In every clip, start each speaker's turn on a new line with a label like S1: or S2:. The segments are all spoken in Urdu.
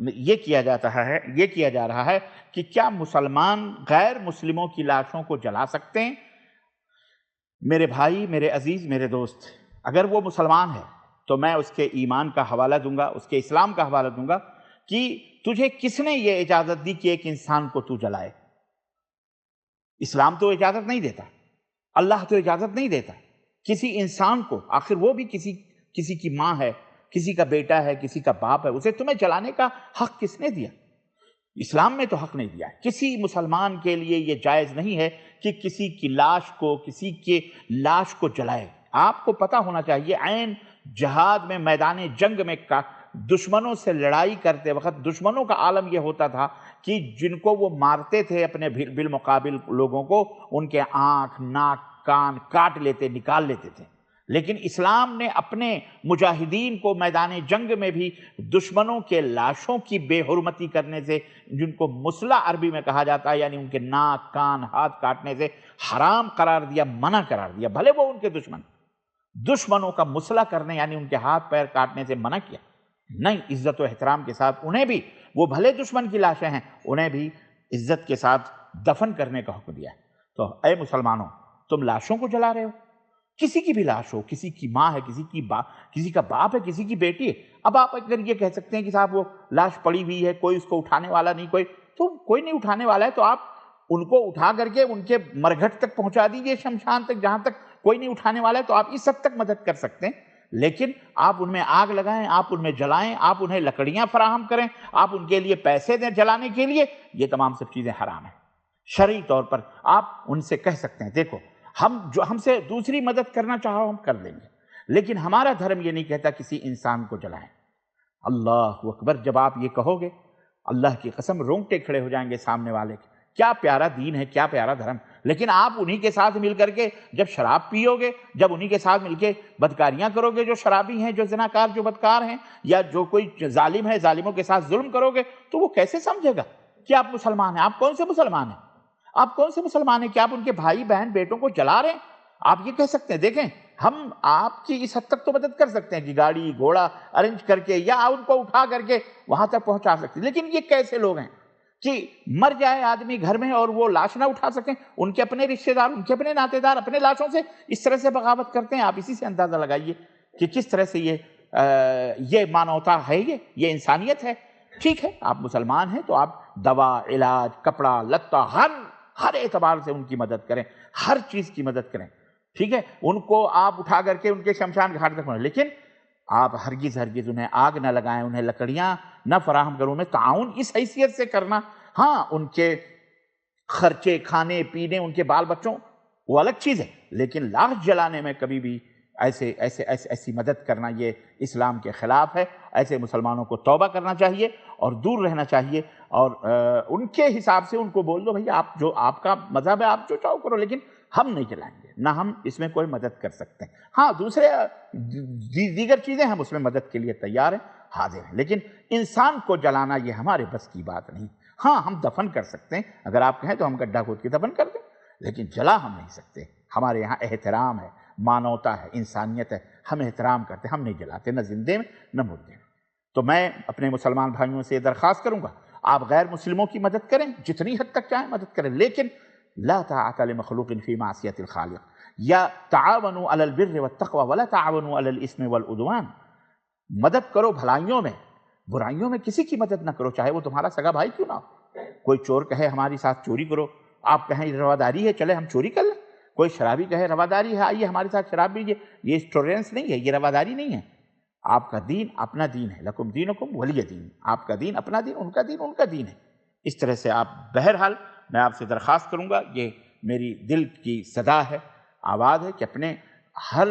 S1: یہ کیا جا رہا ہے کہ کیا مسلمان غیر مسلموں کی لاشوں کو جلا سکتے ہیں؟ میرے بھائی، میرے عزیز، میرے دوست، اگر وہ مسلمان ہے تو میں اس کے ایمان کا حوالہ دوں گا، اس کے اسلام کا حوالہ دوں گا کہ تجھے کس نے یہ اجازت دی کہ ایک انسان کو تو جلائے؟ اسلام تو اجازت نہیں دیتا، اللہ تو اجازت نہیں دیتا کسی انسان کو، آخر وہ بھی کسی کی ماں ہے، کسی کا بیٹا ہے، کسی کا باپ ہے، اسے تمہیں جلانے کا حق کس نے دیا؟ اسلام میں تو حق نہیں دیا ہے۔ کسی مسلمان کے لیے یہ جائز نہیں ہے کہ کسی کی لاش کو، کسی کے لاش کو جلائے۔ آپ کو پتہ ہونا چاہیے عین جہاد میں، میدان جنگ میں دشمنوں سے لڑائی کرتے وقت دشمنوں کا عالم یہ ہوتا تھا کہ جن کو وہ مارتے تھے اپنے بالمقابل لوگوں کو، ان کے آنکھ، ناک، کان کاٹ لیتے، نکال لیتے تھے۔ لیکن اسلام نے اپنے مجاہدین کو میدان جنگ میں بھی دشمنوں کے لاشوں کی بے حرمتی کرنے سے، جن کو مسلح عربی میں کہا جاتا ہے، یعنی ان کے ناک، کان، ہاتھ کاٹنے سے حرام قرار دیا، منع قرار دیا، بھلے وہ ان کے دشمنوں کا مسلح کرنے یعنی ان کے ہاتھ پیر کاٹنے سے منع کیا۔ نہیں، عزت و احترام کے ساتھ انہیں بھی، وہ بھلے دشمن کی لاشیں ہیں، انہیں بھی عزت کے ساتھ دفن کرنے کا حکم دیا ہے۔ تو اے مسلمانوں، تم لاشوں کو جلا رہے ہو، کسی کی بھی لاش ہو، کسی کی ماں ہے، کسی کا باپ ہے، کسی کی بیٹی ہے۔ اب آپ اگر یہ کہہ سکتے ہیں کہ صاحب وہ لاش پڑی ہوئی ہے، کوئی اس کو اٹھانے والا نہیں، کوئی نہیں اٹھانے والا ہے، تو آپ ان کو اٹھا کر کے ان کے مرگھٹ تک پہنچا دیجئے، شمشان تک، جہاں تک کوئی نہیں اٹھانے والا ہے، تو آپ اس حد تک مدد کر سکتے ہیں۔ لیکن آپ ان میں آگ لگائیں، آپ ان میں جلائیں، آپ انہیں لکڑیاں فراہم کریں، آپ ان کے لیے پیسے دیں جلانے کے لیے، یہ تمام سب چیزیں حرام ہیں۔ شرعی طور پر آپ ان سے کہہ سکتے ہیں دیکھو ہم سے دوسری مدد کرنا چاہو ہم کر دیں گے، لیکن ہمارا دھرم یہ نہیں کہتا کسی انسان کو جلائیں۔ اللہ اکبر! جب آپ یہ کہو گے، اللہ کی قسم رونگٹے کھڑے ہو جائیں گے سامنے والے کے۔ کیا پیارا دین ہے، کیا پیارا دھرم! لیکن آپ انہی کے ساتھ مل کر کے جب شراب پیو گے، جب انہی کے ساتھ مل کے بدکاریاں کرو گے، جو شرابی ہیں، جو زناکار، جو بدکار ہیں، یا جو کوئی ظالم ہے، ظالموں کے ساتھ ظلم کرو گے، تو وہ کیسے سمجھے گا کہ آپ مسلمان ہیں؟ آپ کون سے مسلمان ہیں؟ آپ کون سے مسلمان ہیں کہ آپ ان کے بھائی بہن بیٹوں کو جلا رہے ہیں؟ آپ یہ کہہ سکتے ہیں دیکھیں ہم آپ کی اس حد تک تو مدد کر سکتے ہیں کہ گاڑی گھوڑا ارینج کر کے یا ان کو اٹھا کر کے وہاں تک پہنچا سکتے ہیں، لیکن یہ کیسے لوگ ہیں کہ مر جائے آدمی گھر میں اور وہ لاش نہ اٹھا سکیں؟ ان کے اپنے رشتہ دار، ان کے اپنے ناطے دار اپنے لاشوں سے اس طرح سے بغاوت کرتے ہیں۔ آپ اسی سے اندازہ لگائیے کہ کس طرح سے یہ مانوتا ہے، یہ انسانیت ہے۔ ٹھیک ہے، آپ مسلمان ہیں تو آپ دوا، علاج، کپڑا لتا، ہر اعتبار سے ان کی مدد کریں، ہر چیز کی مدد کریں، ٹھیک ہے؟ ان کو آپ اٹھا کر کے ان کے شمشان گھاٹ تک پہنچیں، لیکن آپ ہرگز انہیں آگ نہ لگائیں، انہیں لکڑیاں نہ فراہم کریں، انہیں تعاون اس حیثیت سے کرنا، ہاں ان کے خرچے، کھانے پینے، ان کے بال بچوں، وہ الگ چیز ہے، لیکن لاش جلانے میں کبھی بھی ایسی مدد کرنا یہ اسلام کے خلاف ہے۔ ایسے مسلمانوں کو توبہ کرنا چاہیے اور دور رہنا چاہیے، اور ان کے حساب سے ان کو بول دو بھئی آپ کا مذہب ہے، آپ جو چاہو کرو، لیکن ہم نہیں جلائیں گے، نہ ہم اس میں کوئی مدد کر سکتے ہیں۔ ہاں دیگر چیزیں ہم اس میں مدد کے لیے تیار ہیں، حاضر ہیں، لیکن انسان کو جلانا یہ ہمارے بس کی بات نہیں۔ ہاں ہم دفن کر سکتے ہیں، اگر آپ کہیں تو ہم گڈھا کھود کے دفن کر دیں، لیکن جلا ہم نہیں سکتے۔ ہمارے یہاں احترام ہے، مانوتا ہے، انسانیت ہے، ہم احترام کرتے ہیں، ہم نہیں جلاتے، نہ زندے میں نہ مردے میں۔ تو میں اپنے مسلمان بھائیوں سے درخواست کروں گا، آپ غیر مسلموں کی مدد کریں، جتنی حد تک چاہیں مدد کریں، لیکن لا طاعة لمخلوق فی معصیۃ الخالق، یا تعاونوا علی البر والتقوی ولا تعاونوا علی الاثم والعدوان۔ مدد کرو بھلائیوں میں، برائیوں میں کسی کی مدد نہ کرو، چاہے وہ تمہارا سگا بھائی کیوں نہ ہو۔ کوئی چور کہے ہماری ساتھ چوری کرو، آپ کہیں رواداری ہے، چلے ہم چوری کر لیں۔ کوئی شرابی کہے رواداری ہے، آئیے ہمارے ساتھ شراب پیجیے، یہ ٹولرنس نہیں ہے، یہ رواداری نہیں ہے۔ آپ کا دین اپنا دین ہے، لکم دینکم ولی دین، آپ کا دین اپنا دین، ان کا دین ان کا دین ہے۔ اس طرح سے آپ، بہرحال میں آپ سے درخواست کروں گا، یہ میری دل کی صدا ہے، آواز ہے کہ اپنے ہر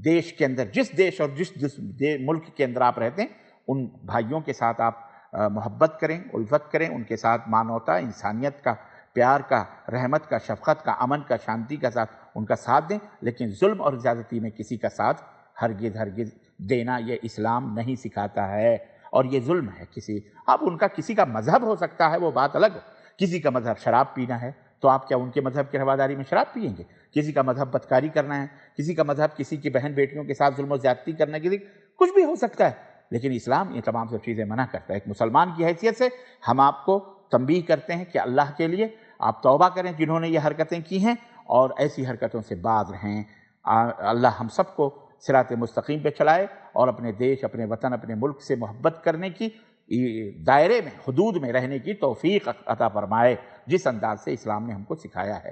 S1: دیش کے اندر، جس دیش اور جس ملک کے اندر آپ رہتے ہیں، ان بھائیوں کے ساتھ آپ محبت کریں، الفت کریں، ان کے ساتھ مانوتا، انسانیت کا، پیار کا، رحمت کا، شفقت کا، امن کا، شانتی کا ساتھ ان کا ساتھ دیں، لیکن ظلم اور زیادتی میں کسی کا ساتھ ہرگز دینا یہ اسلام نہیں سکھاتا ہے، اور یہ ظلم ہے۔ اب ان کا کسی کا مذہب ہو سکتا ہے، وہ بات الگ ہے، کسی کا مذہب شراب پینا ہے تو آپ کیا ان کے مذہب کی رواداری میں شراب پئیں گے؟ کسی کا مذہب بدکاری کرنا ہے، کسی کا مذہب کسی کی بہن بیٹیوں کے ساتھ ظلم و زیادتی کرنا، کچھ بھی ہو سکتا ہے۔ لیکن اسلام یہ تمام سب چیزیں منع کرتا ہے۔ ایک مسلمان کی حیثیت سے ہم آپ کو تنبیہ کرتے ہیں کہ اللہ کے لیے آپ توبہ کریں جنہوں نے یہ حرکتیں کی ہیں، اور ایسی حرکتوں سے باز رہیں۔ اللہ ہم سب کو صراط مستقیم پہ چلائے، اور اپنے دیش، اپنے وطن، اپنے ملک سے محبت کرنے کی دائرے میں، حدود میں رہنے کی توفیق عطا فرمائے، جس انداز سے اسلام نے ہم کو سکھایا ہے،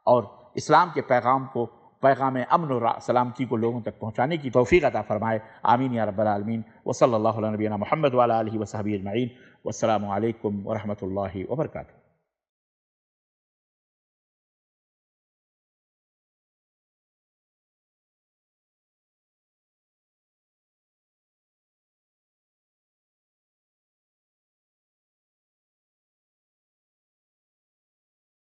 S1: اور اسلام کے پیغام کو، پیغام امن و سلامتی کو لوگوں تک پہنچانے کی توفیق عطا فرمائے۔ آمین یا رب العالمین۔ وصلی اللہ علی نبینا محمد وعلی آلہ وصحبہ اجمعین۔ والسلام علیکم ورحمۃ اللہ وبرکاتہ۔